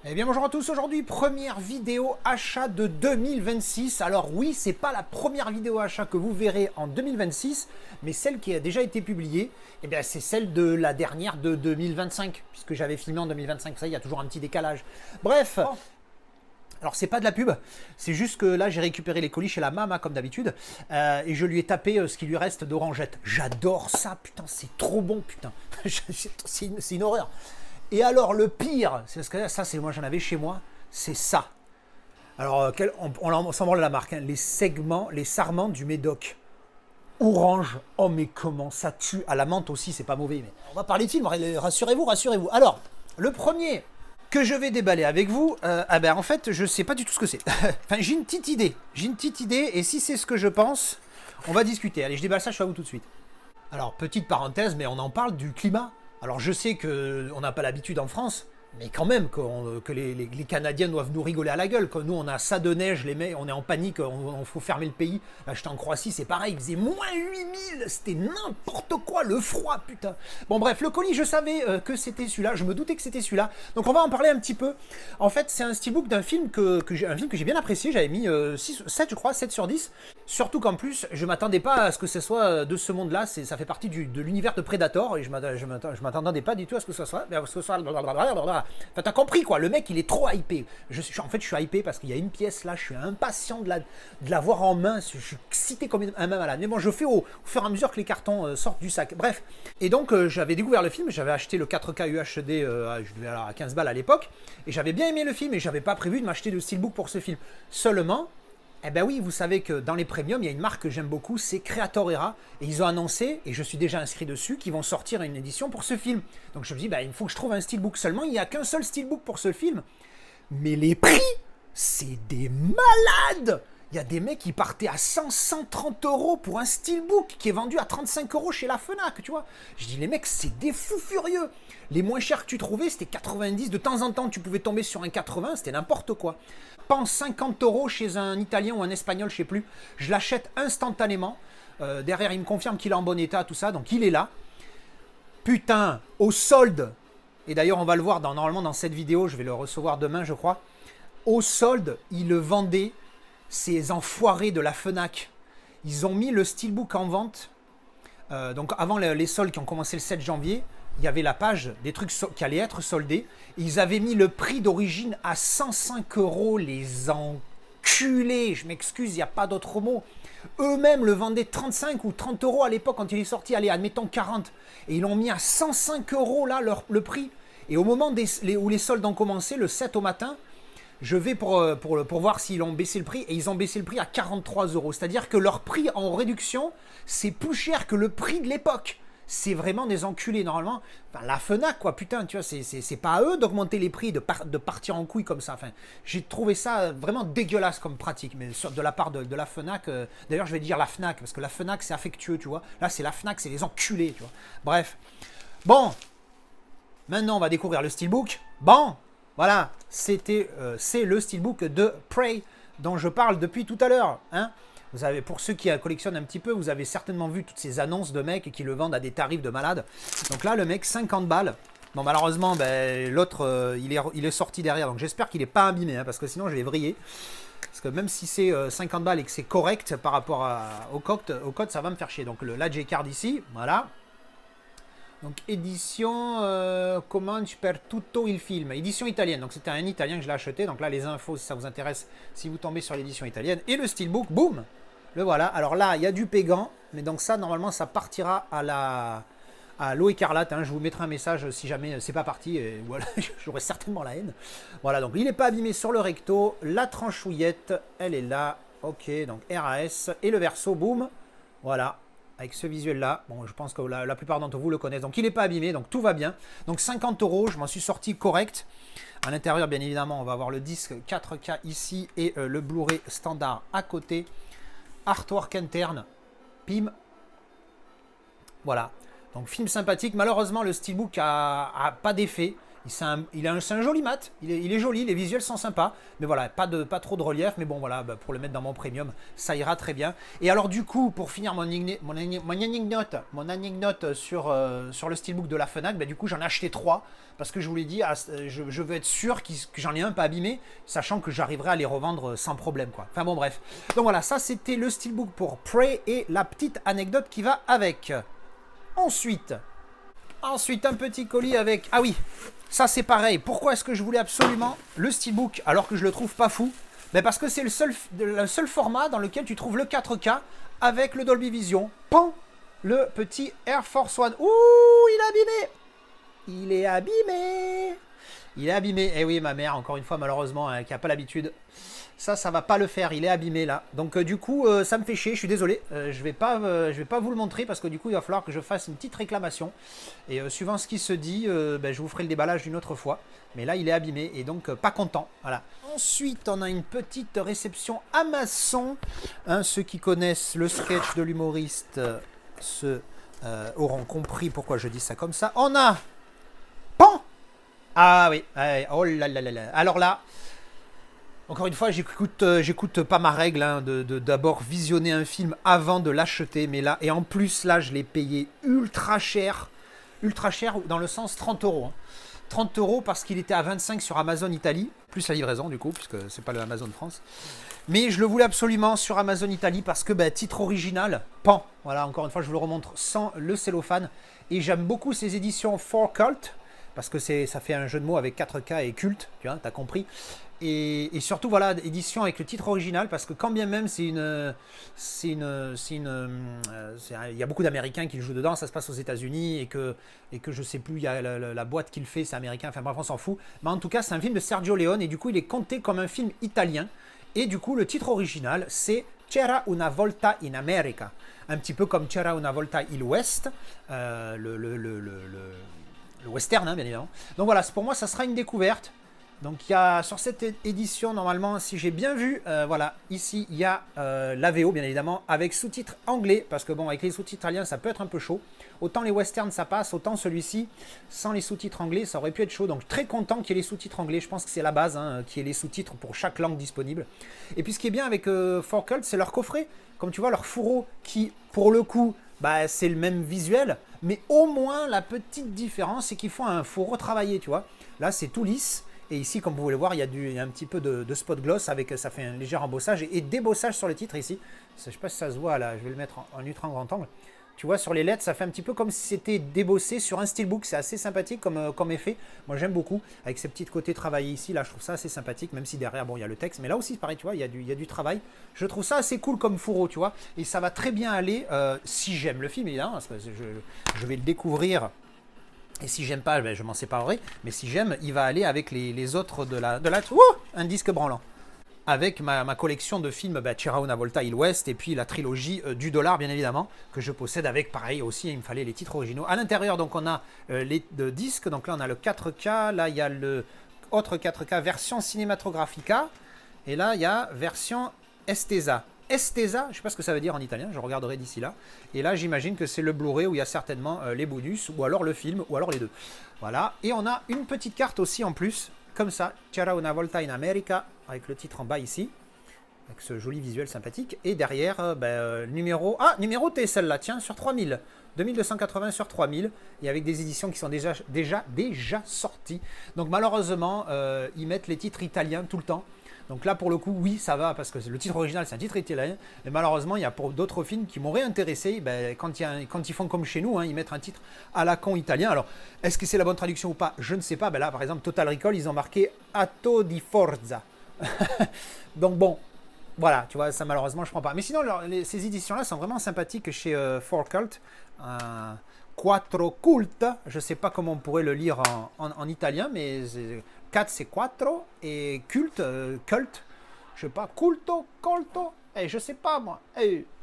Eh bien bonjour à tous, aujourd'hui première vidéo achat de 2026. Alors oui, c'est pas la première vidéo achat que vous verrez en 2026, mais celle qui a déjà été publiée, eh bien c'est celle de la dernière de 2025, puisque j'avais filmé en 2025, ça il y a toujours un petit décalage. Bref, alors c'est pas de la pub, c'est juste que là j'ai récupéré les colis chez la Mama comme d'habitude, et je lui ai tapé ce qui lui reste d'orangettes. J'adore ça, putain, c'est trop bon, putain, c'est une horreur. Et alors le pire, c'est parce que ça c'est moi j'en avais chez moi, c'est ça. Alors on s'en branle la marque, hein, les segments, les sarments du Médoc. Orange, oh mais comment ça tue. À la menthe aussi, c'est pas mauvais. Mais on va parler de film, rassurez-vous, rassurez-vous. Alors, le premier que je vais déballer avec vous, en fait je sais pas du tout ce que c'est. Enfin j'ai une petite idée, et si c'est ce que je pense, on va discuter. Allez, je déballe ça, je suis à vous tout de suite. Alors, petite parenthèse, mais on en parle du climat. Alors, je sais qu'on n'a pas l'habitude en France, mais quand même que les Canadiens doivent nous rigoler à la gueule. Que nous, on a ça de neige, les mecs, on est en panique, on faut fermer le pays. Là, j'étais en Croatie, c'est pareil, il faisait moins 8000, c'était n'importe quoi, le froid, putain. Bon, bref, le colis, je savais que c'était celui-là, je me doutais que c'était celui-là. Donc, on va en parler un petit peu. En fait, c'est un steelbook d'un film que j'ai bien apprécié. J'avais mis 7, je crois, 7 sur 10. Surtout qu'en plus, je m'attendais pas à ce que ce soit de ce monde-là. Ça fait partie de l'univers de Predator et je m'attendais pas du tout à ce que ce soit. Enfin, t'as compris quoi. Le mec, il est trop hypé. En fait, je suis hypé parce qu'il y a une pièce là. Je suis impatient de la voir en main. Je suis excité comme un malade. Mais bon, je fais au fur et à mesure que les cartons sortent du sac. Bref. Et donc, j'avais découvert le film. J'avais acheté le 4K UHD je devais à 15 balles à l'époque. Et j'avais bien aimé le film et j'avais pas prévu de m'acheter de steelbook pour ce film. Seulement. Eh ben oui, vous savez que dans les premiums, il y a une marque que j'aime beaucoup, c'est Creator Era. Et ils ont annoncé, et je suis déjà inscrit dessus, qu'ils vont sortir une édition pour ce film. Donc je me dis, il faut que je trouve un steelbook. Seulement, il n'y a qu'un seul steelbook pour ce film. Mais les prix, c'est des malades. Il y a des mecs qui partaient à 100, 130 euros pour un steelbook qui est vendu à 35 euros chez la Fnac, tu vois. Je dis, les mecs, c'est des fous furieux. Les moins chers que tu trouvais, c'était 90. De temps en temps, tu pouvais tomber sur un 80, c'était n'importe quoi. Pense 50 euros chez un Italien ou un Espagnol, je sais plus. Je l'achète instantanément. Derrière, il me confirme qu'il est en bon état, tout ça, donc il est là. Putain, au solde. Et d'ailleurs, on va le voir normalement dans cette vidéo, je vais le recevoir demain, je crois. Au solde, ils le vendaient, ces enfoirés de la Fnac. Ils ont mis le steelbook en vente. Donc avant les soldes qui ont commencé le 7 janvier, il y avait la page des trucs qui allaient être soldés. Et ils avaient mis le prix d'origine à 105 euros, les enculés. Je m'excuse, il n'y a pas d'autre mot. Eux-mêmes le vendaient 35 ou 30 euros à l'époque quand il est sorti. Allez, admettons 40. Et ils l'ont mis à 105 euros là, le prix. Et au moment où les soldes ont commencé, le 7 au matin, je vais pour voir s'ils ont baissé le prix. Et ils ont baissé le prix à 43 euros. C'est-à-dire que leur prix en réduction, c'est plus cher que le prix de l'époque. C'est vraiment des enculés normalement. Enfin, la Fnac, quoi, putain, tu vois, c'est pas à eux d'augmenter les prix, de partir en couille comme ça. Enfin, j'ai trouvé ça vraiment dégueulasse comme pratique, mais de la part de la Fnac. D'ailleurs, je vais dire la Fnac, parce que la Fnac, c'est affectueux, tu vois. Là, c'est la Fnac, c'est les enculés, tu vois. Bref. Bon. Maintenant, on va découvrir le steelbook. Bon. Voilà. C'est le steelbook de Prey dont je parle depuis tout à l'heure, hein. Vous avez, pour ceux qui collectionnent un petit peu, vous avez certainement vu toutes ces annonces de mecs qui le vendent à des tarifs de malade. Donc là, le mec, 50 balles. Bon, malheureusement, l'autre, il est sorti derrière. Donc j'espère qu'il n'est pas abîmé, hein, parce que sinon, je vais vriller. Parce que même si c'est 50 balles et que c'est correct par rapport au code, ça va me faire chier. Donc la J-Card ici, voilà. Donc édition, commande per tutto il film. Édition italienne. Donc c'était un italien que je l'ai acheté. Donc là, les infos, si ça vous intéresse, si vous tombez sur l'édition italienne. Et le steelbook, boum. Le voilà. Alors là, il y a du pégan, mais donc ça, normalement, ça partira à l'eau écarlate. Hein. Je vous mettrai un message si jamais c'est pas parti. Et voilà, j'aurai certainement la haine. Voilà, donc il n'est pas abîmé sur le recto. La tranchouillette, elle est là. Ok, donc RAS. Et le verso, boum. Voilà, avec ce visuel-là. Bon, je pense que la plupart d'entre vous le connaissent. Donc il n'est pas abîmé, donc tout va bien. Donc 50 euros, je m'en suis sorti correct. À l'intérieur, bien évidemment, on va avoir le disque 4K ici et le Blu-ray standard à côté. Artwork interne, pim, voilà. Donc film sympathique. Malheureusement, le steelbook a pas d'effet. C'est un joli mat, il est joli, les visuels sont sympas, mais voilà, pas trop de relief, mais bon voilà, bah, pour le mettre dans mon premium, ça ira très bien. Et alors du coup, pour finir mon anecdote sur le steelbook de la Fnac, bah, du coup j'en ai acheté 3, parce que je vous l'ai dit, je veux être sûr que j'en ai un pas abîmé, sachant que j'arriverai à les revendre sans problème, quoi. Enfin bon bref. Donc voilà, ça c'était le steelbook pour Prey et la petite anecdote qui va avec. Ensuite, un petit colis avec... Ah oui, ça c'est pareil. Pourquoi est-ce que je voulais absolument le steelbook alors que je le trouve pas fou? Ben parce que c'est le seul format dans lequel tu trouves le 4K avec le Dolby Vision. Pan, le petit Air Force One. Ouh, il est abîmé. Il est abîmé. Il est abîmé. Eh oui, ma mère, encore une fois, malheureusement, qui n'a pas l'habitude. Ça va pas le faire, il est abîmé là. Donc du coup, ça me fait chier, je suis désolé. Je vais pas vous le montrer parce que du coup, il va falloir que je fasse une petite réclamation. Et suivant ce qui se dit, ben, je vous ferai le déballage une autre fois. Mais là, il est abîmé et donc pas content. Voilà. Ensuite, on a une petite réception Amazon. Hein, ceux qui connaissent le sketch de l'humoriste auront compris pourquoi je dis ça comme ça. On a... Pan. Ah oui, oh là là là là. Alors là... Encore une fois, j'écoute pas ma règle hein, de d'abord visionner un film avant de l'acheter. Mais là, et en plus, là, je l'ai payé ultra cher dans le sens 30 euros. Hein. 30 euros parce qu'il était à 25 sur Amazon Italie, plus la livraison du coup, puisque c'est pas le Amazon France. Mais je le voulais absolument sur Amazon Italie parce que bah, titre original, pan. Voilà, encore une fois, je vous le remontre sans le cellophane. Et j'aime beaucoup ces éditions 4Cult parce que ça fait un jeu de mots avec 4K et culte, tu vois, t'as compris. Et surtout, voilà, édition avec le titre original, parce que quand bien même il y a beaucoup d'Américains qui le jouent dedans, ça se passe aux États-Unis et que je sais plus, il y a la boîte qui le fait, c'est américain, enfin bref, on s'en fout. Mais en tout cas, c'est un film de Sergio Leone et du coup, il est compté comme un film italien. Et du coup, le titre original, c'est C'era una volta in America. Un petit peu comme C'era una volta il West, le western, hein, bien évidemment. Donc voilà, pour moi, ça sera une découverte. Donc il y a sur cette édition normalement, si j'ai bien vu, voilà, ici il y a la VO bien évidemment avec sous-titres anglais parce que bon avec les sous-titres italiens ça peut être un peu chaud. Autant les westerns ça passe, autant celui-ci sans les sous-titres anglais ça aurait pu être chaud. Donc très content qu'il y ait les sous-titres anglais. Je pense que c'est la base, hein, qu'il y ait les sous-titres pour chaque langue disponible. Et puis ce qui est bien avec 4Cult, c'est leur coffret. Comme tu vois leur fourreau qui pour le coup bah, c'est le même visuel, mais au moins la petite différence c'est qu'ils font un fourreau travaillé, tu vois. Là c'est tout lisse. Et ici, comme vous pouvez le voir, il y a un petit peu de spot gloss avec, ça fait un léger embossage et débossage sur le titre ici. Je ne sais pas si ça se voit là, je vais le mettre en ultra grand angle. Tu vois, sur les lettres, ça fait un petit peu comme si c'était débossé sur un steelbook. C'est assez sympathique comme effet. Moi, j'aime beaucoup. Avec ces petits côtés travaillés ici, là, je trouve ça assez sympathique. Même si derrière, bon, il y a le texte. Mais là aussi, pareil, tu vois, il y a du travail. Je trouve ça assez cool comme fourreau, tu vois. Et ça va très bien aller, si j'aime le film, évidemment, parce que je vais le découvrir. Et si j'aime pas, ben je m'en séparerai. Mais si j'aime, il va aller avec les autres de la... un disque branlant. Avec ma collection de films, C'era una volta il West, et puis la trilogie du dollar, bien évidemment, que je possède avec, pareil aussi, il me fallait les titres originaux. À l'intérieur, donc, on a les disques. Donc là, on a le 4K. Là, il y a le autre 4K version Cinematographica. Et là, il y a version Estesa. Estesa, je ne sais pas ce que ça veut dire en italien, je regarderai d'ici là. Et là, j'imagine que c'est le Blu-ray où il y a certainement les bonus, ou alors le film, ou alors les deux. Voilà, et on a une petite carte aussi en plus, comme ça, C'era una volta in America, avec le titre en bas ici, avec ce joli visuel sympathique. Et derrière, numéro... Ah, numéroté celle-là, tiens, sur 3000. 2280 sur 3000, et avec des éditions qui sont déjà sorties. Donc malheureusement, ils mettent les titres italiens tout le temps. Donc là, pour le coup, oui, ça va, parce que le titre original, c'est un titre italien. Mais malheureusement, il y a pour d'autres films qui m'auraient intéressé, quand ils font comme chez nous, hein, ils mettent un titre à la con italien. Alors, est-ce que c'est la bonne traduction ou pas? Je ne sais pas. Là, par exemple, Total Recall, ils ont marqué Atto di Forza. Donc bon, voilà, tu vois, ça malheureusement, je ne prends pas. Mais sinon, ces éditions-là sont vraiment sympathiques chez 4Cult. Quattro Cult, je ne sais pas comment on pourrait le lire en italien, mais 4 c'est quattro et culte, culte, je sais pas, culto, colto, je sais pas moi.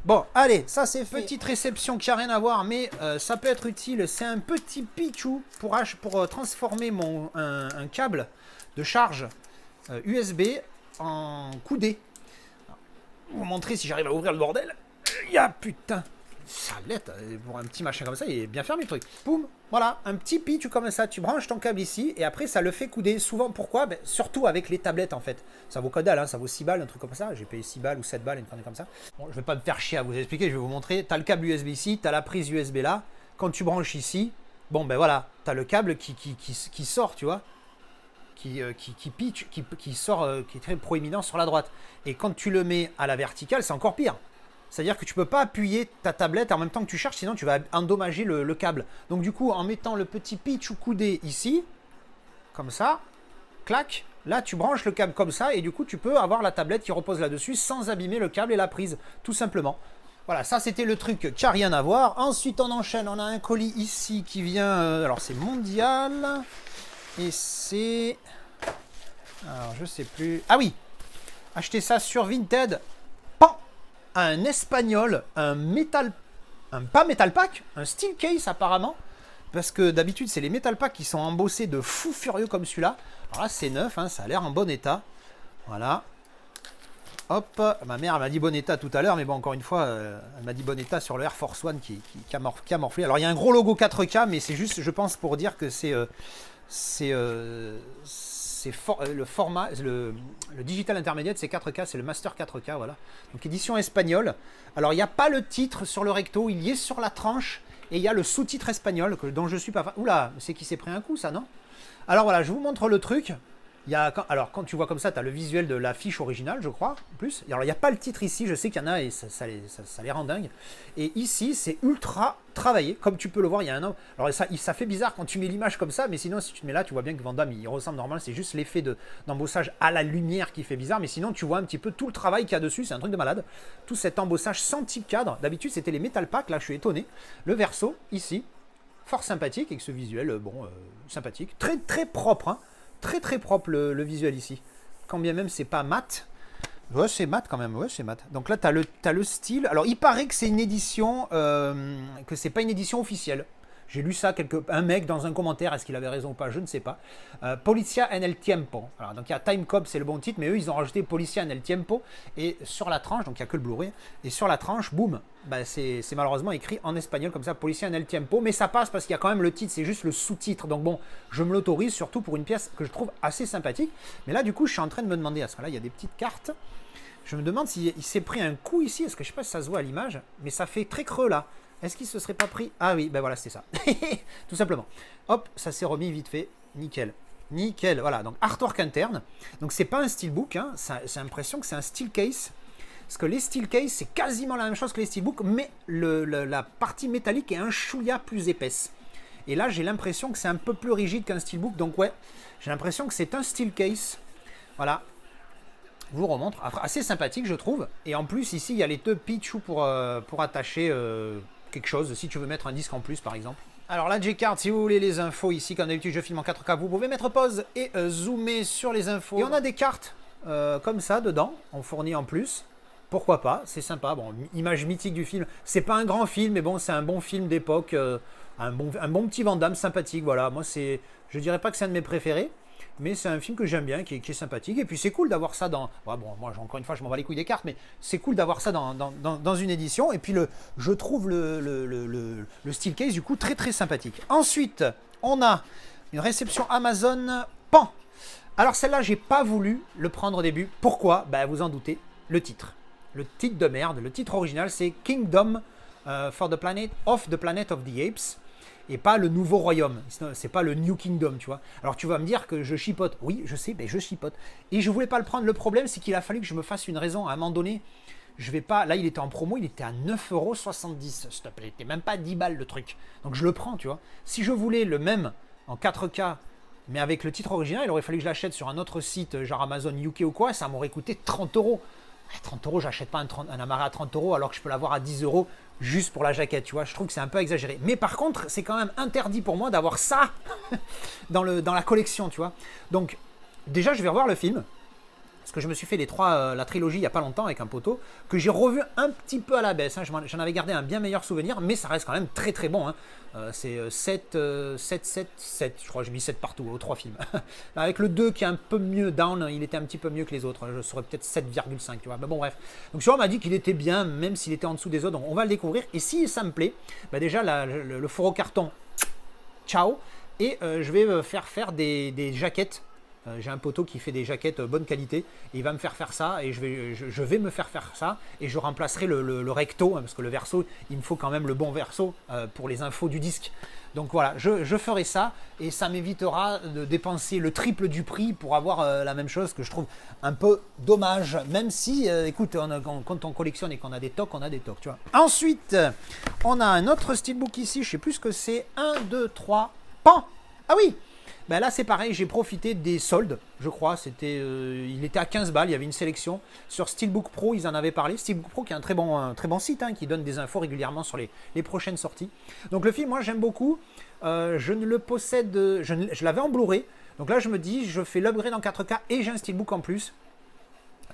Bon, allez, ça c'est fait. Petite réception qui n'a rien à voir, mais ça peut être utile. C'est un petit pichou pour transformer un câble de charge USB en coudé. Je vais vous montrer si j'arrive à ouvrir le bordel. Putain. Ça l'est, pour un petit machin comme ça, il est bien fermé le truc. Poum, Voilà, un petit pitch comme ça, tu branches ton câble ici et après ça le fait couder. Souvent, pourquoi? Ben, surtout avec les tablettes en fait. Ça vaut que dalle, hein, ça vaut 6 balles, un truc comme ça. J'ai payé 6 balles ou 7 balles, une connerie comme ça. Bon, je vais pas me faire chier à vous expliquer, je vais vous montrer. Tu as le câble USB ici, tu as la prise USB là. Quand tu branches ici, bon ben voilà, tu as le câble qui sort, tu vois. Qui pitch, qui sort, qui est très proéminent sur la droite. Et quand tu le mets à la verticale, c'est encore pire. C'est-à-dire que tu ne peux pas appuyer ta tablette en même temps que tu charges, sinon tu vas endommager le câble. Donc du coup, en mettant le petit pitch ou coudé ici, comme ça, clac, là tu branches le câble comme ça et du coup tu peux avoir la tablette qui repose là-dessus sans abîmer le câble et la prise, tout simplement. Voilà, ça c'était le truc qui n'a rien à voir. Ensuite on enchaîne, on a un colis ici qui vient, alors c'est Mondial, et c'est... Alors je sais plus... Ah oui, acheter ça sur Vinted. Un espagnol, un pas metal pack, un steel case apparemment, parce que d'habitude c'est les metal packs qui sont embossés de fou furieux comme celui-là. Alors là c'est neuf, hein, ça a l'air en bon état. Voilà. Hop, ma mère m'a dit bon état tout à l'heure, mais bon encore une fois, elle m'a dit bon état sur le Air Force One qui a morflé. Alors il y a un gros logo 4K, mais c'est juste, je pense, pour dire que le format, le digital intermédiaire, c'est 4K, c'est le Master 4K, voilà. Donc édition espagnole. Alors il n'y a pas le titre sur le recto, il y est sur la tranche, et il y a le sous-titre espagnol, dont je suis pas fan. Oula, c'est qui s'est pris un coup, ça, non? Alors voilà, je vous montre le truc. Alors quand tu vois comme ça, tu as le visuel de l'affiche originale, je crois, en plus. Alors il n'y a pas le titre ici, je sais qu'il y en a et ça les rend dingues. Et ici, c'est ultra travaillé, comme tu peux le voir, il y a un homme. Alors ça fait bizarre quand tu mets l'image comme ça, mais sinon si tu te mets là, tu vois bien que Van Damme, il ressemble normal, c'est juste l'effet d'embossage à la lumière qui fait bizarre, mais sinon tu vois un petit peu tout le travail qu'il y a dessus, c'est un truc de malade. Tout cet embossage sans type cadre, d'habitude c'était les Metal Pack, là je suis étonné. Le verso, ici, fort sympathique, avec ce visuel, sympathique, très très propre, hein. Très très propre le visuel ici. Quand bien même c'est pas mat. Ouais, c'est mat quand même. Ouais, c'est mat. Donc là, tu as le style. Alors, il paraît que c'est une édition, que c'est pas une édition officielle. J'ai lu ça, un mec dans un commentaire, est-ce qu'il avait raison ou pas, je ne sais pas. Policia en el tiempo. Alors, donc il y a Time Cop, c'est le bon titre, mais eux, ils ont rajouté Policia en el tiempo. Et sur la tranche, donc il n'y a que le Blu-ray, et sur la tranche, boum, bah, c'est malheureusement écrit en espagnol comme ça, Policia en el tiempo, mais ça passe parce qu'il y a quand même le titre, c'est juste le sous-titre. Donc bon, je me l'autorise, surtout pour une pièce que je trouve assez sympathique. Mais là, du coup, je suis en train de me demander, à ce moment-là, il y a des petites cartes. Je me demande s'il s'est pris un coup ici, parce que je ne sais pas si ça se voit à l'image, mais ça fait très creux là. Est-ce qu'il se serait pas pris? Ah oui, ben voilà, c'est ça. Tout simplement. Hop, ça s'est remis vite fait. Nickel. Nickel, voilà. Donc, artwork interne. Donc, c'est pas un steelbook, hein. J'ai l'impression que c'est un steel case. Parce que les steel case, c'est quasiment la même chose que les steelbooks, mais la partie métallique est un chouïa plus épaisse. Et là, j'ai l'impression que c'est un peu plus rigide qu'un steelbook. Donc, ouais, j'ai l'impression que c'est un steel case. Voilà. Je vous remontre. Assez sympathique, je trouve. Et en plus, ici, il y a les deux pitchous pour attacher quelque chose, si tu veux mettre un disque en plus, par exemple. Alors la J-Card, si vous voulez les infos, ici, comme d'habitude, je filme en 4K, vous pouvez mettre pause et zoomer sur les infos. Et on a des cartes comme ça, dedans, on fournit en plus. Pourquoi pas, c'est sympa. Bon, image mythique du film. C'est pas un grand film, mais bon, c'est un bon film d'époque. Un bon petit Van Damme sympathique, voilà. Moi, je dirais pas que c'est un de mes préférés. Mais c'est un film que j'aime bien, qui est sympathique. Et puis c'est cool d'avoir ça dans... Ouais, bon, moi, encore une fois, je m'en bats les couilles des cartes, mais c'est cool d'avoir ça dans une édition. Et puis je trouve le steel case, du coup, très très sympathique. Ensuite, on a une réception Amazon Pan. Alors celle-là, j'ai pas voulu le prendre au début. Pourquoi? Ben, vous en doutez, le titre. Le titre de merde. Le titre original, c'est Kingdom of the Planet of the Apes. Et pas le nouveau royaume, c'est pas le New Kingdom, tu vois. Alors tu vas me dire que je chipote, oui je sais, mais je chipote. Et je voulais pas le prendre, le problème c'est qu'il a fallu que je me fasse une raison, à un moment donné, je vais pas, là il était en promo, il était à 9,70€, s'il te plaît, il était même pas 10 balles le truc. Donc je le prends, tu vois. Si je voulais le même en 4K, mais avec le titre original, il aurait fallu que je l'achète sur un autre site, genre Amazon UK ou quoi, ça m'aurait coûté 30€. 30€, j'achète pas un amarré à 30€ alors que je peux l'avoir à 10€ juste pour la jaquette, tu vois. Je trouve que c'est un peu exagéré. Mais par contre, c'est quand même interdit pour moi d'avoir ça dans la collection, tu vois. Donc, déjà, je vais revoir le film. Parce que je me suis fait la trilogie il n'y a pas longtemps avec un poteau, que j'ai revu un petit peu à la baisse. Hein. J'en avais gardé un bien meilleur souvenir, mais ça reste quand même très très bon. Hein. C'est 7, je crois que j'ai mis 7 partout, aux 3 films. Avec le 2 qui est un peu mieux down, il était un petit peu mieux que les autres. Je serais peut-être 7,5, tu vois. Mais bon, bref. Donc, on m'a dit qu'il était bien, même s'il était en dessous des autres. Donc, on va le découvrir. Et si ça me plaît, bah déjà, le four au carton, ciao. Et je vais faire des jaquettes. J'ai un poteau qui fait des jaquettes bonne qualité et il va me faire ça et je vais me faire ça et je remplacerai le recto hein, parce que le verso, il me faut quand même le bon verso pour les infos du disque. Donc voilà, je ferai ça et ça m'évitera de dépenser le triple du prix pour avoir la même chose que je trouve un peu dommage. Même si, écoute, quand on collectionne et qu'on a des tocs, on a des tocs, tu vois. Ensuite, on a un autre steelbook ici, je sais plus ce que c'est. 1, 2, 3, pan. Ah oui, ben là c'est pareil, j'ai profité des soldes, je crois, il était à 15 balles, il y avait une sélection. Sur Steelbook Pro, ils en avaient parlé. Steelbook Pro qui est un très bon site, hein, qui donne des infos régulièrement sur les prochaines sorties. Donc le film, moi j'aime beaucoup, je ne le possède, je l'avais en Blu-ray, donc là je me dis, je fais l'upgrade en 4K et j'ai un Steelbook en plus.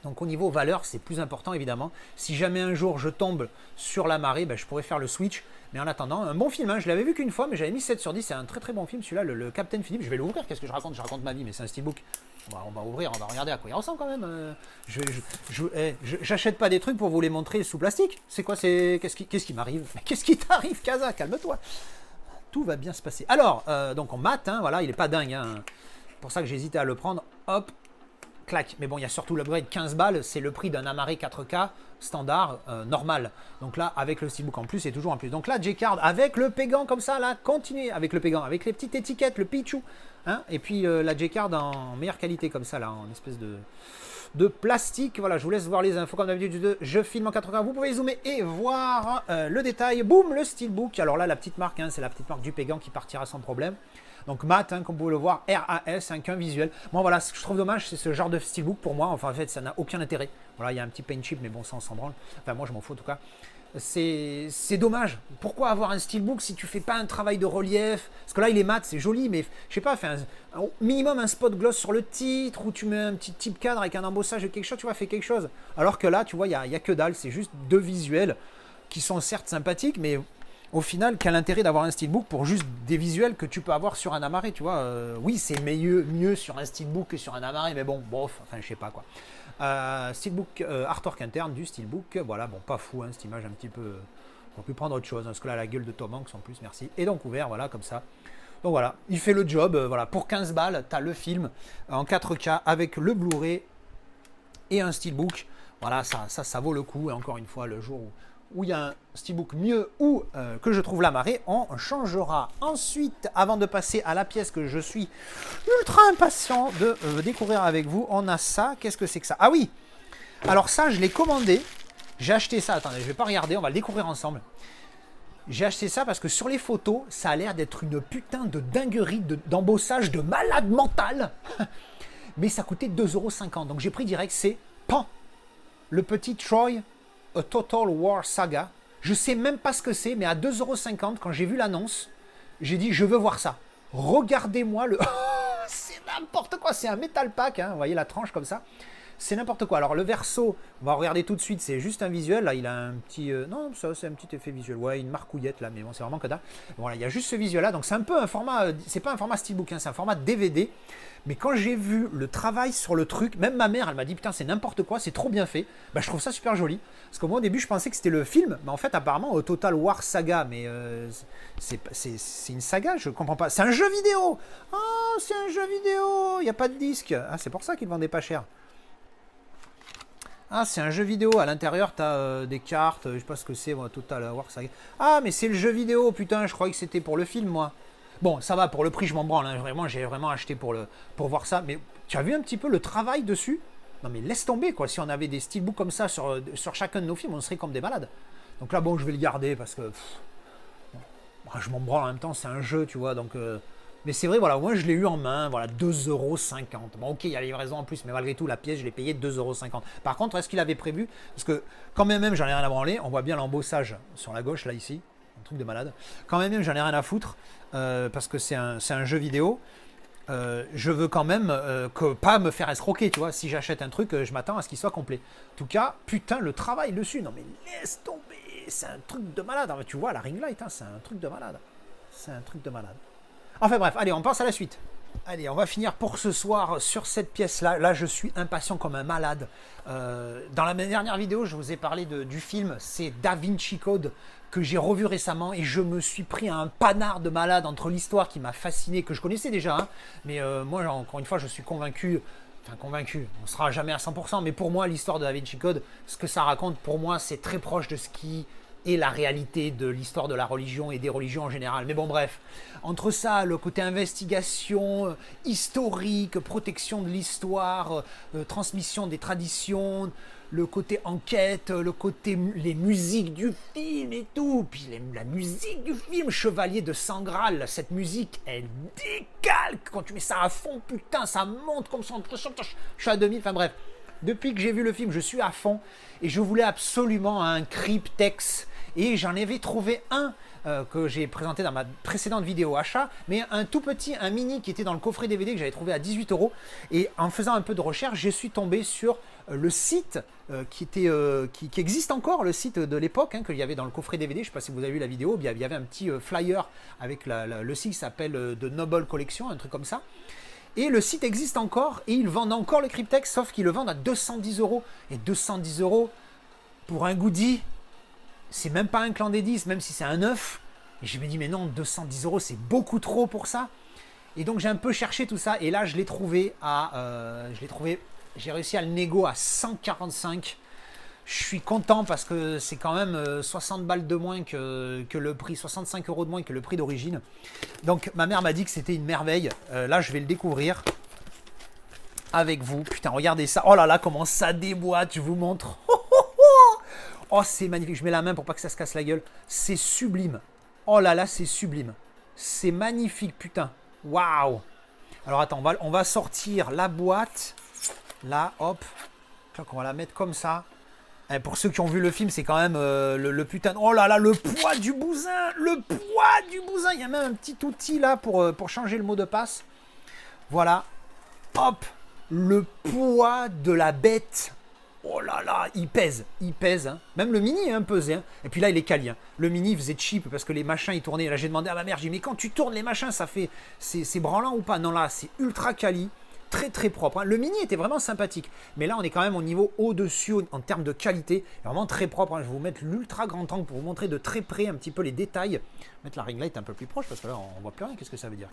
Donc au niveau valeur, c'est plus important évidemment. Si jamais un jour je tombe sur la marée, ben, je pourrais faire le switch. Mais en attendant, un bon film, hein. Je l'avais vu qu'une fois, mais j'avais mis 7 sur 10. C'est un très très bon film celui-là, le Captain Philippe. Je vais l'ouvrir, qu'est-ce que je raconte? Je raconte ma vie, mais c'est un steelbook. On va ouvrir, on va regarder à quoi il ressemble quand même. J'achète pas des trucs pour vous les montrer sous plastique. C'est quoi? Qu'est-ce qui m'arrive? Qu'est-ce qui t'arrive, Kaza? Calme-toi. Tout va bien se passer. Alors, donc on mate, hein, voilà, il est pas dingue. Hein. C'est pour ça que j'hésitais à le prendre. Hop. Clac. Mais bon, il y a surtout l'upgrade 15 balles, c'est le prix d'un Amaré 4K standard normal. Donc là, avec le steelbook en plus, c'est toujours en plus. Donc là, J-Card avec le Pégan comme ça, là, continuez avec le Pégan, avec les petites étiquettes, le Pichou. Hein, et puis la J-Card en meilleure qualité comme ça, là, en espèce de plastique. Voilà, je vous laisse voir les infos comme d'habitude. Je filme en 4K, vous pouvez zoomer et voir le détail. Boum, le steelbook. Alors là, la petite marque, hein, c'est la petite marque du Pégan qui partira sans problème. Donc mat, hein, comme vous pouvez le voir, RAS, hein, qu'un visuel. Moi voilà, ce que je trouve dommage, c'est ce genre de steelbook pour moi. Enfin en fait, ça n'a aucun intérêt. Voilà, il y a un petit paint chip, mais bon, ça on s'en branle. Enfin moi je m'en fous en tout cas. C'est dommage. Pourquoi avoir un steelbook si tu fais pas un travail de relief? Parce que là il est mat, c'est joli, mais je sais pas, au minimum un spot gloss sur le titre, ou tu mets un petit type cadre avec un embossage de quelque chose, tu vois, fais quelque chose. Alors que là, tu vois, il y a que dalle, c'est juste deux visuels qui sont certes sympathiques, mais au final, quel intérêt d'avoir un steelbook pour juste des visuels que tu peux avoir sur un Amaré, tu vois. Oui, c'est mieux sur un steelbook que sur un Amaré, mais bon, bof, enfin, je sais pas quoi. Steelbook, artwork interne du steelbook, voilà, bon, pas fou, hein, cette image un petit peu... On peut prendre autre chose, hein, parce que là, la gueule de Tom Hanks en plus, merci. Et donc ouvert, voilà, comme ça. Donc voilà, il fait le job, voilà, pour 15 balles, tu as le film en 4K avec le Blu-ray et un steelbook. Voilà, ça vaut le coup, et encore une fois, le jour où il y a un steelbook mieux ou que je trouve l'Amaré, on changera. Ensuite, avant de passer à la pièce que je suis ultra impatient de découvrir avec vous, on a ça. Qu'est-ce que c'est que ça? Ah oui, alors ça, je l'ai commandé. J'ai acheté ça. Attendez, je vais pas regarder, on va le découvrir ensemble. J'ai acheté ça parce que sur les photos, ça a l'air d'être une putain de dinguerie d'embossage de malade mental. Mais ça coûtait 2,50 €. Donc j'ai pris direct, c'est PAN. Le petit Troy A Total War Saga. Je sais même pas ce que c'est, mais à 2,50 € quand j'ai vu l'annonce, j'ai dit je veux voir ça. Regardez-moi le... c'est n'importe quoi, c'est un metal pack, hein. Vous voyez la tranche comme ça. C'est n'importe quoi. Alors le verso, on va regarder tout de suite, c'est juste un visuel. Là, il a un petit... non, ça c'est un petit effet visuel. Ouais, une marcouillette là, mais bon, c'est vraiment que dalle. Voilà, il y a juste ce visuel là. Donc c'est un peu un format... c'est pas un format steelbook, hein, c'est un format DVD. Mais quand j'ai vu le travail sur le truc, même ma mère, elle m'a dit putain, c'est n'importe quoi, c'est trop bien fait. Bah, je trouve ça super joli. Parce que moi au début, je pensais que c'était le film. Mais en fait, apparemment, Total War Saga. Mais c'est une saga, je comprends pas. C'est un jeu vidéo. Oh, c'est un jeu vidéo. Il n'y a pas de disque. Ah, c'est pour ça qu'ils vendaient pas cher. Ah, c'est un jeu vidéo. À l'intérieur, tu as des cartes. Je sais pas ce que c'est, Total War Saga. Ah, mais c'est le jeu vidéo. Putain, je croyais que c'était pour le film, moi. Bon, ça va, pour le prix, je m'en branle. Hein. Vraiment, j'ai vraiment acheté pour voir ça. Mais tu as vu un petit peu le travail dessus? Non, mais laisse tomber, quoi. Si on avait des steelbooks comme ça sur chacun de nos films, on serait comme des malades. Donc là, bon, je vais le garder parce que... je m'en branle en même temps, c'est un jeu, tu vois. Donc... Mais c'est vrai, voilà, moi je l'ai eu en main, voilà, 2,50 €. Bon, ok, il y a la livraison en plus, mais malgré tout, la pièce, je l'ai payée 2,50 €. Par contre, est-ce qu'il avait prévu? Parce que quand même, j'en ai rien à branler, on voit bien l'embossage sur la gauche, là, ici, un truc de malade. Quand même, j'en ai rien à foutre, parce que c'est un jeu vidéo. Je veux quand même pas me faire escroquer, tu vois. Si j'achète un truc, je m'attends à ce qu'il soit complet. En tout cas, putain, le travail dessus, non mais laisse tomber, c'est un truc de malade. Tu vois, la ring light, hein, c'est un truc de malade. C'est un truc de malade. Enfin bref, allez, on passe à la suite. Allez, on va finir pour ce soir sur cette pièce-là. Là, je suis impatient comme un malade. Dans la dernière vidéo, je vous ai parlé du film. C'est Da Vinci Code que j'ai revu récemment et je me suis pris un panard de malade entre l'histoire qui m'a fasciné, que je connaissais déjà. Hein, mais moi, encore une fois, je suis convaincu. Enfin, convaincu, on ne sera jamais à 100%. Mais pour moi, l'histoire de Da Vinci Code, ce que ça raconte, pour moi, c'est très proche de ce qui et la réalité de l'histoire de la religion et des religions en général. Mais bon, bref, entre ça, le côté investigation, historique, protection de l'histoire, transmission des traditions, le côté enquête, le côté les musiques du film et tout, puis la musique du film, Chevalier de Sang Graal, cette musique, elle décalque, quand tu mets ça à fond, putain, ça monte comme ça, je suis à 2000, enfin bref. Depuis que j'ai vu le film, je suis à fond et je voulais absolument un cryptex et j'en avais trouvé un que j'ai présenté dans ma précédente vidéo achat, mais un tout petit, un mini qui était dans le coffret DVD que j'avais trouvé à 18 €. Et en faisant un peu de recherche, je suis tombé sur le site qui existe encore, le site de l'époque, hein, qu'il y avait dans le coffret DVD. Je ne sais pas si vous avez vu la vidéo, il y avait un petit flyer avec le site qui s'appelle The Noble Collection, un truc comme ça. Et le site existe encore et ils vendent encore le cryptex, sauf qu'ils le vendent à 210 €. Et 210 € pour un goodie, c'est même pas un clan des 10, même si c'est un 9. Et je me dis, mais non, 210 € c'est beaucoup trop pour ça. Et donc j'ai un peu cherché tout ça et là je l'ai trouvé j'ai réussi à le négo à 145. Je suis content parce que c'est quand même 60 balles de moins que le prix, 65 € de moins que le prix d'origine. Donc ma mère m'a dit que c'était une merveille. Là, je vais le découvrir avec vous. Putain, regardez ça. Oh là là, comment ça déboîte, je vous montre. Oh, c'est magnifique. Je mets la main pour pas que ça se casse la gueule. C'est sublime. Oh là là, c'est sublime. C'est magnifique, putain. Waouh. Alors attends, on va sortir la boîte. Là, hop. On va la mettre comme ça. Et pour ceux qui ont vu le film, c'est quand même le putain de... Oh là là, le poids du bousin. Le poids du bousin. Il y a même un petit outil là pour changer le mot de passe. Voilà. Hop. Le poids de la bête. Oh là là, il pèse. Hein. Même le mini est un pesé. Hein. Et puis là, il est quali. Hein. Le mini, il faisait cheap parce que les machins, ils tournaient. Là, j'ai demandé à ma mère, j'ai dit, mais quand tu tournes les machins, ça fait... C'est branlant ou pas? Non, là, c'est ultra quali. Très très propre. Hein. Le mini était vraiment sympathique. Mais là, on est quand même au niveau au-dessus en termes de qualité. Vraiment très propre. Hein. Je vais vous mettre l'ultra grand angle pour vous montrer de très près un petit peu les détails. Mettre la ring light un peu plus proche parce que là, on voit plus rien. Qu'est-ce que ça veut dire?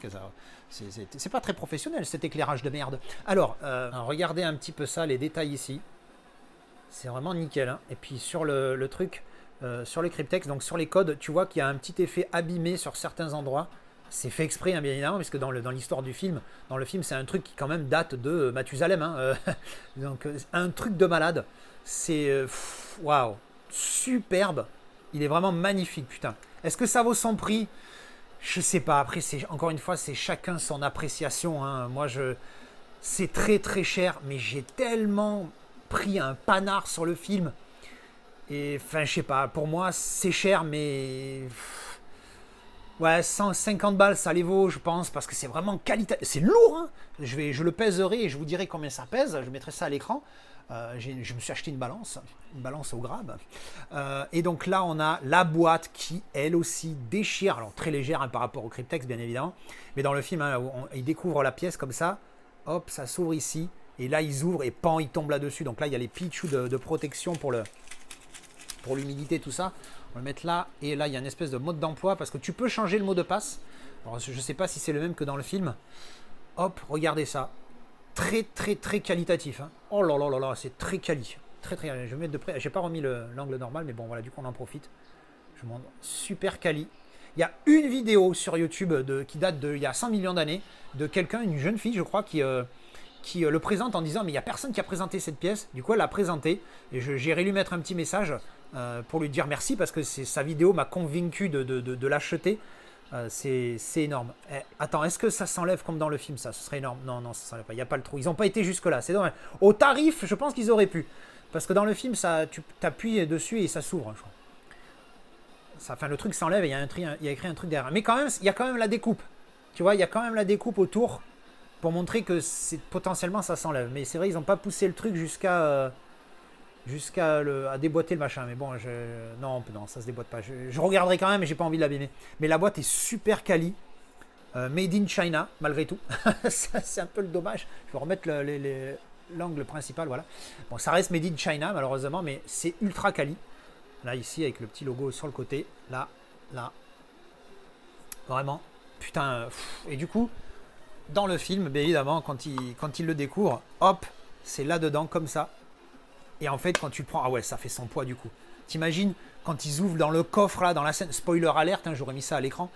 C'est pas très professionnel cet éclairage de merde. Alors, regardez un petit peu ça, les détails ici. C'est vraiment nickel. Hein. Et puis sur le truc, sur les cryptex, donc sur les codes, tu vois qu'il y a un petit effet abîmé sur certains endroits. C'est fait exprès, hein, bien évidemment, parce que dans l'histoire du film, dans le film, c'est un truc qui quand même date de Mathusalem. Hein, donc, un truc de malade. C'est... Waouh. Superbe. Il est vraiment magnifique, putain. Est-ce que ça vaut son prix? Je sais pas. Après, encore une fois, c'est chacun son appréciation. Hein. Moi, c'est très très cher, mais j'ai tellement pris un panard sur le film. Et enfin, je sais pas. Pour moi, c'est cher, mais... Ouais, 150 balles, ça les vaut, je pense, parce que c'est vraiment qualitatif. C'est lourd, hein. Je le pèserai et je vous dirai combien ça pèse. Je mettrai ça à l'écran. Je me suis acheté une balance au grab. Et donc là, on a la boîte qui, elle aussi, déchire. Alors, très légère hein, par rapport au cryptex, bien évidemment. Mais dans le film, hein, il découvre la pièce comme ça. Hop, ça s'ouvre ici. Et là, ils ouvrent et pan, ils tombent là-dessus. Donc là, il y a les pitchous de protection pour l'humidité, tout ça. On va le mettre là, et là il y a une espèce de mode d'emploi parce que tu peux changer le mot de passe. Alors je ne sais pas si c'est le même que dans le film. Hop, regardez ça. Très très très qualitatif. Hein. Oh là là là là, c'est très quali. Très très. Je vais mettre de près. J'ai pas remis l'angle normal, mais bon voilà, du coup on en profite. Je vous montre. Super quali. Il y a une vidéo sur YouTube qui date il y a 100 millions d'années de quelqu'un, une jeune fille, je crois, qui le présente en disant mais il n'y a personne qui a présenté cette pièce. Du coup elle l'a présentée et j'irai lui mettre un petit message pour lui dire merci parce que sa vidéo m'a convaincu de l'acheter. C'est énorme. Attends, est-ce que ça s'enlève comme dans le film ça? Ce serait énorme. Non, non, ça s'enlève pas. Il n'y a pas le trou. Ils n'ont pas été jusque là. C'est dommage. Au tarif, je pense qu'ils auraient pu. Parce que dans le film, tu appuies dessus et ça s'ouvre, je crois. Enfin, le truc s'enlève et il y a écrit un truc derrière. Mais quand même, il y a quand même la découpe. Tu vois, il y a quand même la découpe autour pour montrer que potentiellement ça s'enlève. Mais c'est vrai, ils n'ont pas poussé le truc jusqu'à déboîter le machin. Mais bon, non, ça se déboîte pas. Je regarderai quand même, mais j'ai pas envie de l'abîmer. Mais la boîte est super quali. Made in China, malgré tout. C'est un peu le dommage. Je vais remettre l'angle principal, voilà. Bon, ça reste Made in China, malheureusement, mais c'est ultra quali. Là, ici, avec le petit logo sur le côté. Là, là. Vraiment. Putain. Et du coup, dans le film, bien évidemment, quand il le découvre, hop, c'est là-dedans, comme ça. Et en fait, quand tu le prends, ah ouais, ça fait son poids, du coup. T'imagines quand ils ouvrent dans le coffre, là, dans la scène, spoiler alerte, hein, j'aurais mis ça à l'écran,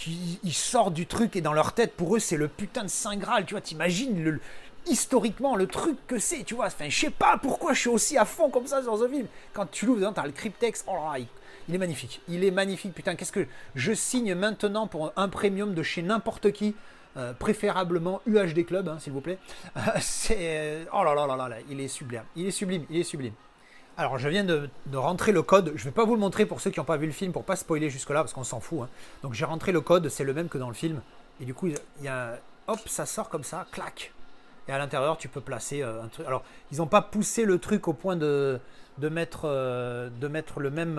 ils sortent du truc et dans leur tête, pour eux, c'est le putain de Saint Graal, tu vois, t'imagines historiquement le truc que c'est, tu vois, enfin, je sais pas pourquoi je suis aussi à fond comme ça sur ce film. Quand tu l'ouvres dedans, t'as le cryptex, oh là là, il est magnifique, putain, qu'est-ce que je signe maintenant pour un premium de chez n'importe qui, préférablement UHD Club, hein, s'il vous plaît. Oh là là là là, il est sublime, il est sublime, il est sublime. Alors, je viens de rentrer le code. Je ne vais pas vous le montrer pour ceux qui n'ont pas vu le film, pour ne pas spoiler jusque-là, parce qu'on s'en fout. Hein. Donc, j'ai rentré le code, c'est le même que dans le film. Et du coup, il y a... Hop, ça sort comme ça, clac. Et à l'intérieur, tu peux placer un truc. Alors, ils n'ont pas poussé le truc au point de mettre le même...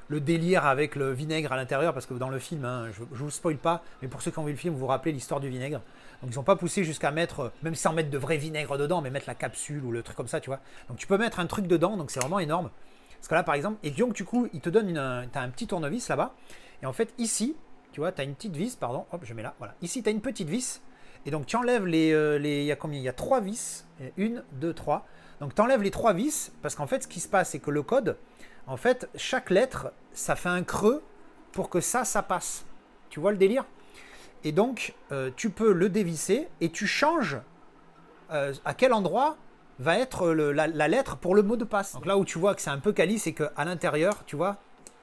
le délire avec le vinaigre à l'intérieur, parce que dans le film, hein, je ne vous spoil pas, mais pour ceux qui ont vu le film, vous vous rappelez l'histoire du vinaigre. Donc ils n'ont pas poussé jusqu'à mettre, même sans mettre de vrai vinaigre dedans, mais mettre la capsule ou le truc comme ça, tu vois. Donc tu peux mettre un truc dedans, donc c'est vraiment énorme. Parce que là, par exemple, et donc du coup, il te donne t'as un petit tournevis là-bas, et en fait, ici, tu vois, tu as une petite vis, pardon, hop, je mets là, voilà. Ici, tu as une petite vis, et donc tu enlèves il y a combien? Il y a 3 vis, 1, 2, 3. Donc tu enlèves les 3 vis, parce qu'en fait, ce qui se passe, c'est que le code, en fait, chaque lettre, ça fait un creux pour que ça passe. Tu vois le délire? Et donc, tu peux le dévisser et tu changes à quel endroit va être la lettre pour le mot de passe. Donc là où tu vois que c'est un peu quali, c'est qu'à l'intérieur, tu vois,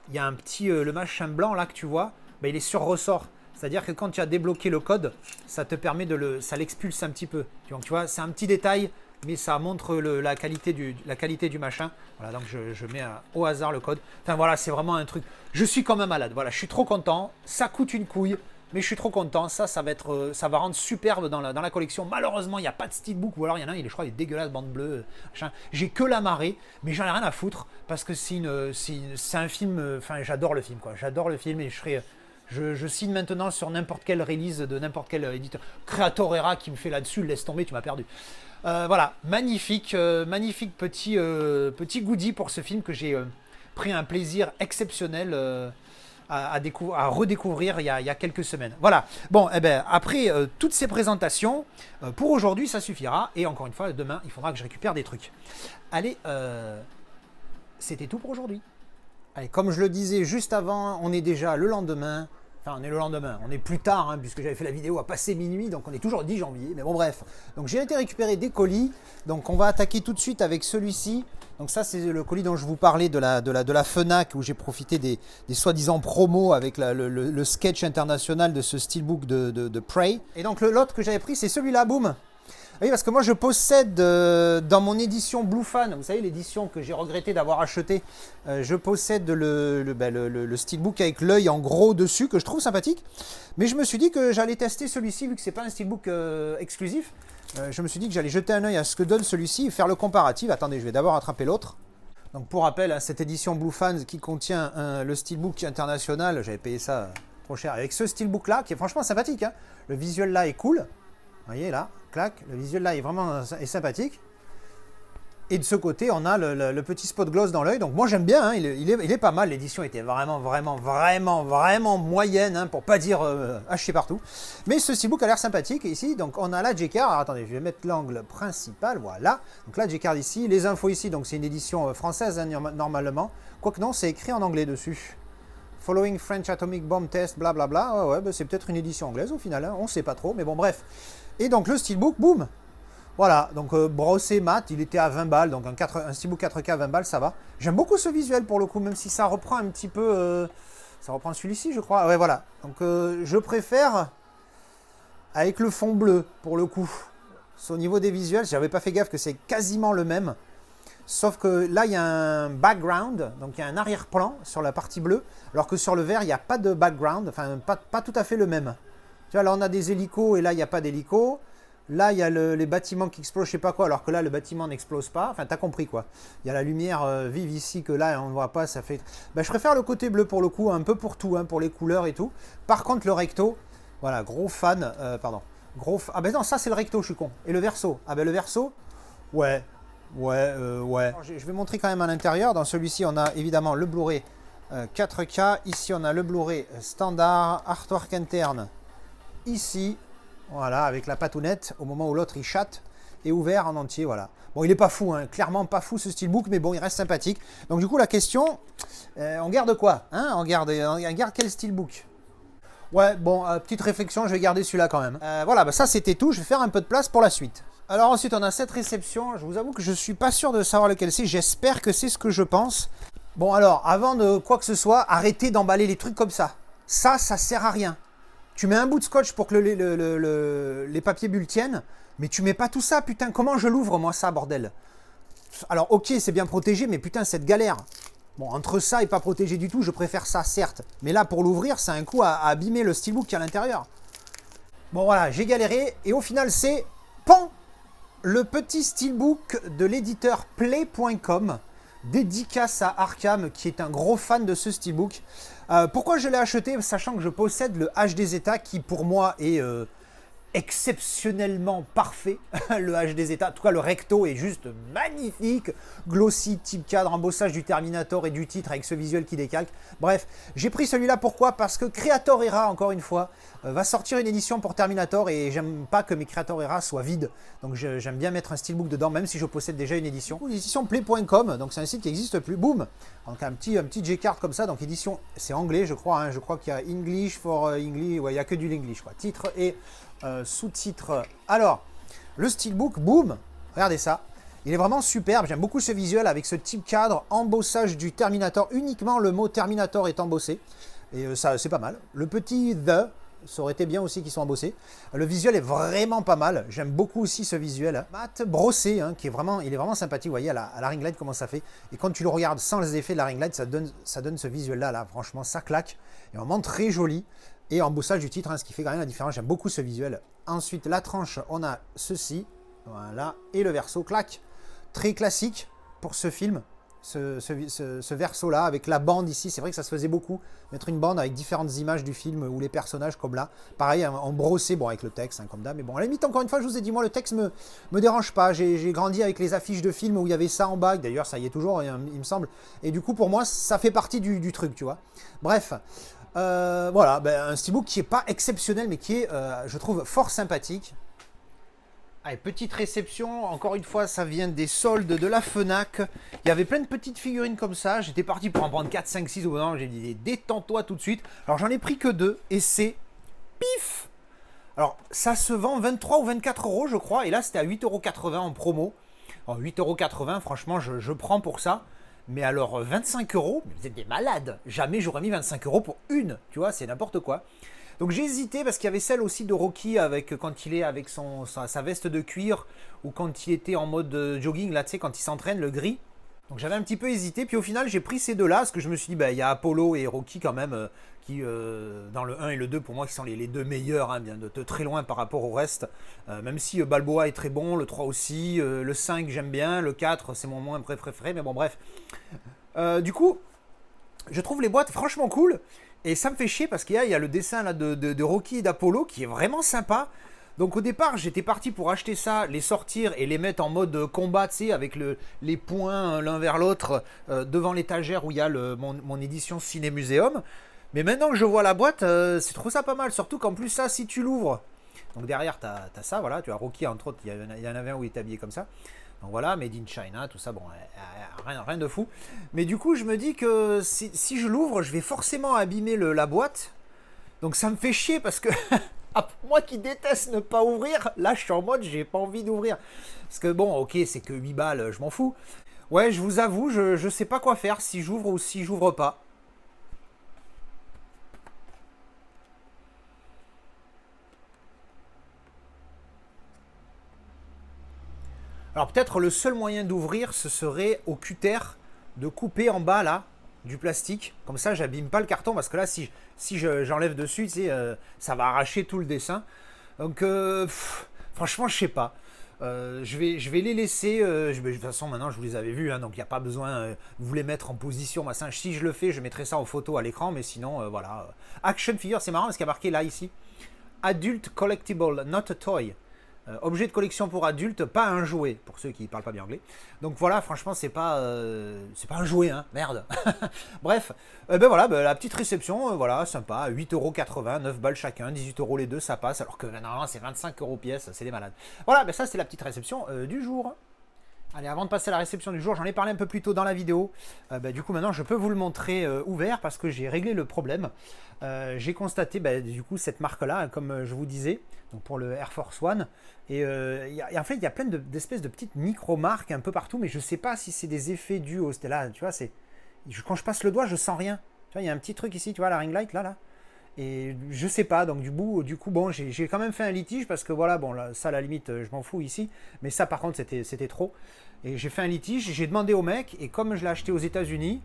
il y a un petit, le machin blanc là que tu vois, bah, il est sur ressort. C'est-à-dire que quand tu as débloqué le code, ça te permet ça l'expulse un petit peu. Donc tu vois, c'est un petit détail, mais ça montre la qualité du machin. Voilà, donc je mets au hasard le code. Enfin voilà, c'est vraiment un truc. Je suis comme un malade. Voilà, je suis trop content. Ça coûte une couille. Mais je suis trop content, ça va rendre superbe dans la collection. Malheureusement, il n'y a pas de steelbook, ou alors il y en a un, je crois, il est dégueulasse, bande bleue, machin. J'ai que la marée, mais j'en ai rien à foutre, parce que c'est un film, enfin j'adore le film, quoi. J'adore le film et je signe maintenant sur n'importe quelle release de n'importe quel éditeur. Creator Era qui me fait là-dessus, laisse tomber, tu m'as perdu. Voilà, magnifique petit goodie pour ce film que j'ai pris un plaisir exceptionnel à redécouvrir il y a quelques semaines. Voilà. Bon, eh ben, après toutes ces présentations, pour aujourd'hui, ça suffira. Et encore une fois, demain, il faudra que je récupère des trucs. Allez, c'était tout pour aujourd'hui. Allez, comme je le disais juste avant, on est déjà le lendemain. Enfin, on est le lendemain, on est plus tard, hein, puisque j'avais fait la vidéo à passer minuit, donc on est toujours le 10 janvier, mais bon bref. Donc j'ai été récupérer des colis, donc on va attaquer tout de suite avec celui-ci. Donc ça c'est le colis dont je vous parlais de la FNAC, où j'ai profité des soi-disant promos avec le sketch international de ce steelbook de Prey. Et donc l'autre que j'avais pris, c'est celui-là, boum. Oui, parce que moi je possède dans mon édition Blue Fan, vous savez l'édition que j'ai regretté d'avoir acheté, je possède le steelbook avec l'œil en gros dessus, que je trouve sympathique. Mais je me suis dit que j'allais tester celui-ci, vu que c'est pas un steelbook exclusif. Je me suis dit que j'allais jeter un œil à ce que donne celui-ci et faire le comparatif. Attendez, je vais d'abord attraper l'autre. Donc pour rappel, hein, cette édition Blue Fan qui contient le steelbook international, j'avais payé ça trop cher, avec ce steelbook là qui est franchement sympathique. Hein. Le visuel là est cool. Vous voyez là, clac, le visuel là est vraiment sympathique. Et de ce côté, on a le petit spot gloss dans l'œil. Donc moi j'aime bien, hein, il est pas mal. L'édition était vraiment moyenne, hein, pour pas dire acheter partout. Mais ce steelbook a l'air sympathique. Et ici, donc on a la J-Card. Alors attendez, je vais mettre l'angle principal, voilà. Donc la J-Card ici, les infos ici, donc c'est une édition française, hein, normalement. Quoique non, c'est écrit en anglais dessus. Following French Atomic Bomb Test, blablabla. Ouais, bah, c'est peut-être une édition anglaise au final, hein, on sait pas trop, mais bon bref. Et donc le steelbook, boum. Voilà, donc brossé mat, il était à 20 balles, donc un steelbook 4K à 20 balles, ça va. J'aime beaucoup ce visuel pour le coup, même si ça reprend un petit peu... ça reprend celui-ci, je crois. Ouais, voilà. Donc je préfère avec le fond bleu, pour le coup. Au niveau des visuels, j'avais pas fait gaffe que c'est quasiment le même. Sauf que là, il y a un background, donc il y a un arrière-plan sur la partie bleue, alors que sur le vert, il n'y a pas de background, enfin pas tout à fait le même. Tu vois, là on a des hélicos et là il n'y a pas d'hélicos. Là il y a les bâtiments qui explosent, je sais pas quoi, alors que là le bâtiment n'explose pas. Enfin, t'as compris quoi. Il y a la lumière vive ici que là on ne voit pas, ça fait... Ben, je préfère le côté bleu pour le coup, un peu pour tout, hein, pour les couleurs et tout. Par contre le recto, Voilà, gros fan, pardon. Ah ben non, ça c'est le recto, je suis con. Et le verso? Ah ben le verso, ouais, ouais. Alors, je vais montrer quand même à l'intérieur. Dans celui-ci, on a évidemment le Blu-ray 4K. Ici, on a le Blu-ray standard, artwork interne. Ici, voilà, avec la patounette, au moment où l'autre il chatte, et ouvert en entier, voilà. Bon, il est pas fou, hein, clairement pas fou ce steelbook, mais bon, il reste sympathique. Donc du coup, la question, on garde quoi, hein, on garde quel steelbook? Ouais, bon, petite réflexion, je vais garder celui-là quand même. Voilà, bah ça c'était tout, je vais faire un peu de place pour la suite. Alors ensuite, on a cette réception, je vous avoue que je suis pas sûr de savoir lequel c'est, j'espère que c'est ce que je pense. Bon alors, avant de quoi que ce soit, arrêtez d'emballer les trucs comme ça. Ça sert à rien. Tu mets un bout de scotch pour que les papiers bulles tiennent, mais tu mets pas tout ça, putain, comment je l'ouvre moi ça, bordel? Alors ok, c'est bien protégé, mais putain, cette galère. Bon, entre ça et pas protégé du tout, je préfère ça, certes. Mais là, pour l'ouvrir, c'est un coup à abîmer le steelbook qui est à l'intérieur. Bon, voilà, j'ai galéré. Et au final, c'est... PAN! Le petit steelbook de l'éditeur Play.com. Dédicace à Arkham, qui est un gros fan de ce steelbook. Pourquoi je l'ai acheté? Sachant que je possède le HD Zeta, qui pour moi est... exceptionnellement parfait, le HD Zeta, en tout cas le recto est juste magnifique, glossy, type cadre, embossage du Terminator et du titre avec ce visuel qui décalque. Bref, j'ai pris celui-là pourquoi? Parce que Creator Era, encore une fois, va sortir une édition pour Terminator et j'aime pas que mes Creator Era soient vides, donc j'aime bien mettre un steelbook dedans, même si je possède déjà une édition. L'édition Play.com, donc c'est un site qui n'existe plus, boum, donc un petit J-card comme ça, donc édition, c'est anglais je crois, hein, je crois qu'il y a English for English, ouais, il n'y a que du English, quoi. Titre et sous-titre. Alors, le steelbook, boum, regardez ça. Il est vraiment superbe, j'aime beaucoup ce visuel avec ce type cadre, embossage du Terminator, uniquement le mot Terminator est embossé. Et ça, c'est pas mal. Le petit The, ça aurait été bien aussi qu'ils soient embossés. Le visuel est vraiment pas mal, j'aime beaucoup aussi ce visuel. Mat brossé, hein, qui est vraiment, il est vraiment sympathique, vous voyez à la ring light comment ça fait. Et quand tu le regardes sans les effets de la ring light, ça donne ce visuel-là, là, franchement, ça claque. Et vraiment très joli. Et embossage du titre, hein, ce qui fait quand même la différence. J'aime beaucoup ce visuel. Ensuite, la tranche, on a ceci. Voilà. Et le verso, clac. Très classique pour ce film. Ce verso-là, avec la bande ici. C'est vrai que ça se faisait beaucoup. Mettre une bande avec différentes images du film ou les personnages comme là. Pareil, en brossé, bon, avec le texte, hein, comme d'hab. Mais bon, à la limite, encore une fois, je vous ai dit, moi, le texte me dérange pas. J'ai grandi avec les affiches de films où il y avait ça en bas. D'ailleurs, ça y est toujours, il me semble. Et du coup, pour moi, ça fait partie du truc, tu vois. Bref. Voilà, ben, un steelbook qui n'est pas exceptionnel, mais qui est, je trouve, fort sympathique. Allez, petite réception, encore une fois, ça vient des soldes de la Fnac. Il y avait plein de petites figurines comme ça. J'étais parti pour en prendre 4, 5, 6 au bout. J'ai dit, détends-toi tout de suite. Alors, j'en ai pris que 2, et c'est pif. Alors, ça se vend 23 ou 24 euros, je crois, et là, c'était à 8,80 € en promo. Alors, 8,80 €, franchement, je prends pour ça. Mais alors, 25 €, vous êtes des malades. Jamais j'aurais mis 25 € pour une. Tu vois, c'est n'importe quoi. Donc j'ai hésité parce qu'il y avait celle aussi de Rocky avec, quand il est avec sa veste de cuir ou quand il était en mode jogging, là, tu sais, quand il s'entraîne, le gris. Donc j'avais un petit peu hésité. Puis au final, j'ai pris ces deux-là parce que je me suis dit, bah, il y a Apollo et Rocky quand même, qui, dans le 1 et le 2, pour moi, qui sont les deux meilleurs, hein, bien de très loin par rapport au reste. Même si Balboa est très bon, le 3 aussi, le 5 j'aime bien, le 4 c'est mon moins préféré, mais bon, bref. Du coup, je trouve les boîtes franchement cool. Et ça me fait chier parce qu'il y a le dessin là, de Rocky et d'Apollo qui est vraiment sympa. Donc au départ, j'étais parti pour acheter ça, les sortir et les mettre en mode combat, tu sais, avec les points l'un vers l'autre devant l'étagère où il y a mon édition Ciné-Muséum. Mais maintenant que je vois la boîte, c'est trop ça pas mal. Surtout qu'en plus ça, si tu l'ouvres, donc derrière, tu as ça, voilà, tu as Rocky entre autres, il y en avait un où il est habillé comme ça. Donc voilà, Made in China, tout ça, bon, rien de fou. Mais du coup, je me dis que si je l'ouvre, je vais forcément abîmer la boîte. Donc ça me fait chier parce que moi qui déteste ne pas ouvrir, là je suis en mode j'ai pas envie d'ouvrir. Parce que bon, ok, c'est que 8 balles, je m'en fous. Ouais, je vous avoue, je sais pas quoi faire, si j'ouvre ou si j'ouvre pas. Alors peut-être le seul moyen d'ouvrir, ce serait au cutter de couper en bas là du plastique. Comme ça, j'abîme pas le carton parce que là, si j'enlève dessus, tu sais, ça va arracher tout le dessin. Donc franchement, je sais pas. Je vais les laisser. De toute façon, maintenant, je vous les avais vus, hein, donc il n'y a pas besoin de vous les mettre en position. Machin. Si je le fais, je mettrai ça en photo à l'écran, mais sinon, voilà. Action figure, c'est marrant parce qu'il y a marqué là, ici. Adult collectible, not a toy. Objet de collection pour adultes, pas un jouet, pour ceux qui ne parlent pas bien anglais. Donc voilà, franchement, c'est pas un jouet, hein, merde. Bref, ben voilà, ben, la petite réception, voilà, sympa, 8,80 €, 9 balles chacun, 18 € les deux, ça passe, alors que normalement c'est 25 € pièce, c'est des malades. Voilà, ben ça c'est la petite réception du jour. Allez, avant de passer à la réception du jour, j'en ai parlé un peu plus tôt dans la vidéo. Du coup, maintenant, je peux vous le montrer ouvert parce que j'ai réglé le problème. J'ai constaté, du coup, cette marque-là, comme je vous disais, donc pour le Air Force One. Et en fait, il y a plein d'espèces de petites micro-marques un peu partout, mais je ne sais pas si c'est des effets dus au... Là, tu vois, quand je passe le doigt, je sens rien. Tu vois, il y a un petit truc ici, tu vois, la ring light, là. Et je sais pas, donc du coup, bon, j'ai quand même fait un litige parce que voilà, bon, là, ça à la limite, je m'en fous ici, mais ça par contre, c'était trop. Et j'ai fait un litige, j'ai demandé au mec, et comme je l'ai acheté aux États-Unis,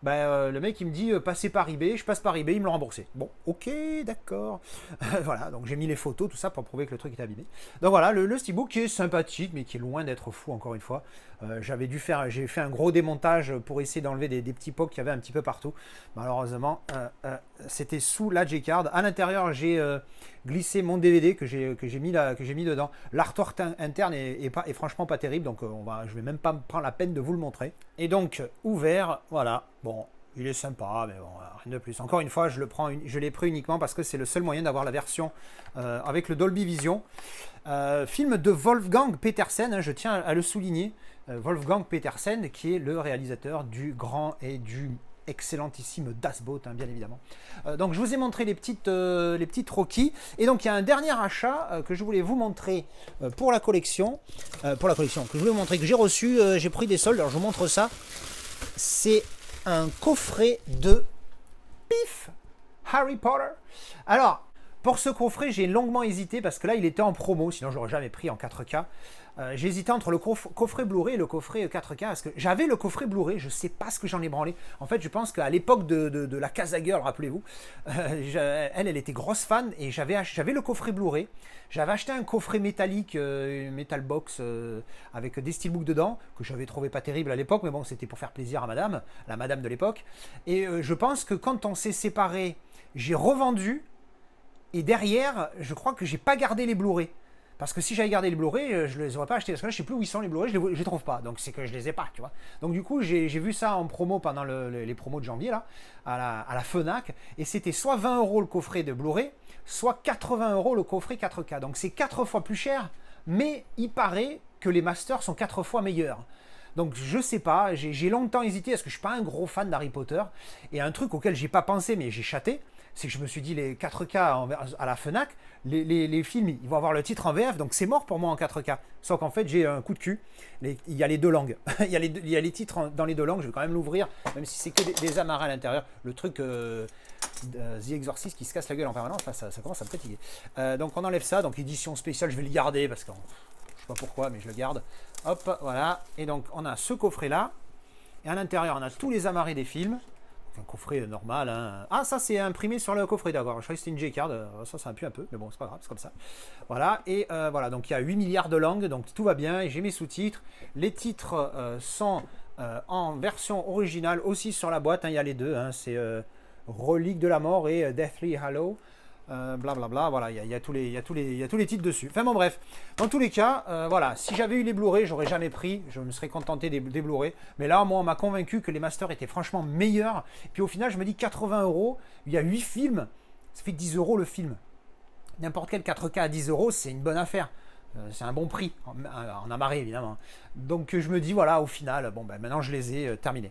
le mec il me dit passez par eBay, je passe par eBay, il me l'a remboursé. Bon, ok, d'accord. Voilà, donc j'ai mis les photos, tout ça pour prouver que le truc est abîmé. Donc voilà, le steelbook qui est sympathique, mais qui est loin d'être fou encore une fois. J'ai fait un gros démontage pour essayer d'enlever des petits pocs qu'il y avait un petit peu partout. Malheureusement, c'était sous la J-Card. À l'intérieur, j'ai glissé mon DVD que j'ai mis dedans. L'artwork interne est franchement pas terrible, donc je vais même pas me prendre la peine de vous le montrer. Et donc, ouvert, voilà, bon, il est sympa, mais bon, rien de plus. Encore une fois, je l'ai pris uniquement parce que c'est le seul moyen d'avoir la version avec le Dolby Vision. Film de Wolfgang Petersen, hein, je tiens à le souligner. Wolfgang Petersen, qui est le réalisateur du grand et du excellentissime Das Boot, hein, bien évidemment. Donc je vous ai montré les petites Rocky. Et donc il y a un dernier achat que je voulais vous montrer pour la collection. Que je voulais vous montrer, que j'ai reçu, j'ai pris des soldes, alors je vous montre ça. C'est un coffret de Pif Harry Potter. Alors, pour ce coffret, j'ai longuement hésité parce que là, il était en promo, sinon je l'aurais jamais pris en 4K. J'ai hésité entre le coffret Blu-ray et le coffret 4K, parce que j'avais le coffret Blu-ray, je sais pas ce que j'en ai branlé. En fait, je pense qu'à l'époque de la Casa Girl, rappelez-vous, elle était grosse fan, et j'avais le coffret Blu-ray. J'avais acheté un coffret métallique, une Metal Box, avec des steelbooks dedans, que j'avais trouvé pas terrible à l'époque, mais bon, c'était pour faire plaisir à la madame de l'époque. Et je pense que quand on s'est séparés, j'ai revendu, et derrière, je crois que j'ai pas gardé les Blu-ray. Parce que si j'avais gardé les Blu-ray, je les aurais pas achetés. Parce que là, je sais plus où ils sont les Blu-ray, je les trouve pas. Donc c'est que je les ai pas, tu vois. Donc du coup, j'ai vu ça en promo pendant les promos de janvier, là, à la Fnac. Et c'était soit 20 € le coffret de Blu-ray, soit 80 € le coffret 4K. Donc c'est 4 fois plus cher, mais il paraît que les masters sont 4 fois meilleurs. Donc je sais pas, j'ai longtemps hésité, parce que je suis pas un gros fan d'Harry Potter. Et un truc auquel j'ai pas pensé, mais j'ai chaté, c'est que je me suis dit, les 4K à la Fnac, les films, ils vont avoir le titre en VF, donc c'est mort pour moi en 4K. Sauf qu'en fait, j'ai un coup de cul. Il y a les deux langues. il y a les titres dans les deux langues, je vais quand même l'ouvrir, même si c'est que des amarres à l'intérieur. Le truc The Exorcist qui se casse la gueule en permanence, là, ça commence à me fatiguer. Donc on enlève ça, donc édition spéciale, je vais le garder, parce que je sais pas pourquoi, mais je le garde. Hop, voilà. Et donc on a ce coffret-là, et à l'intérieur, on a tous les amarrés des films. Un coffret normal, hein. Ah, ça c'est imprimé sur le coffret, d'accord. Je croyais que c'était une J-Card, ça pue un peu, mais bon, c'est pas grave, c'est comme ça. Voilà, et voilà, donc il y a 8 milliards de langues, donc tout va bien, et j'ai mes sous-titres. Les titres sont en version originale aussi sur la boîte, hein, il y a les deux, hein, c'est Relique de la mort et Deathly Hallow. Blablabla, voilà, il y a tous les titres dessus. Enfin bon, bref, dans tous les cas, voilà, si j'avais eu les Blu-ray, j'aurais jamais pris, je me serais contenté des Blu-ray. Mais là, moi, on m'a convaincu que les masters étaient franchement meilleurs. Et puis au final, je me dis 80 €, il y a 8 films, ça fait 10 € le film. N'importe quel 4K à 10 €, c'est une bonne affaire. C'est un bon prix, en amarré évidemment. Donc je me dis, voilà, au final, bon, maintenant je les ai terminés.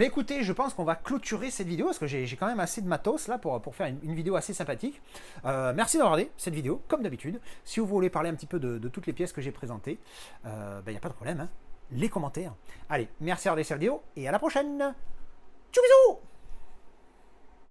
Écoutez, je pense qu'on va clôturer cette vidéo, parce que j'ai quand même assez de matos là pour faire une vidéo assez sympathique. Merci d'avoir regardé cette vidéo, comme d'habitude. Si vous voulez parler un petit peu de toutes les pièces que j'ai présentées, il n'y a pas de problème, hein. Les commentaires. Allez, merci d'avoir regardé cette vidéo, et à la prochaine. Tchou bisous.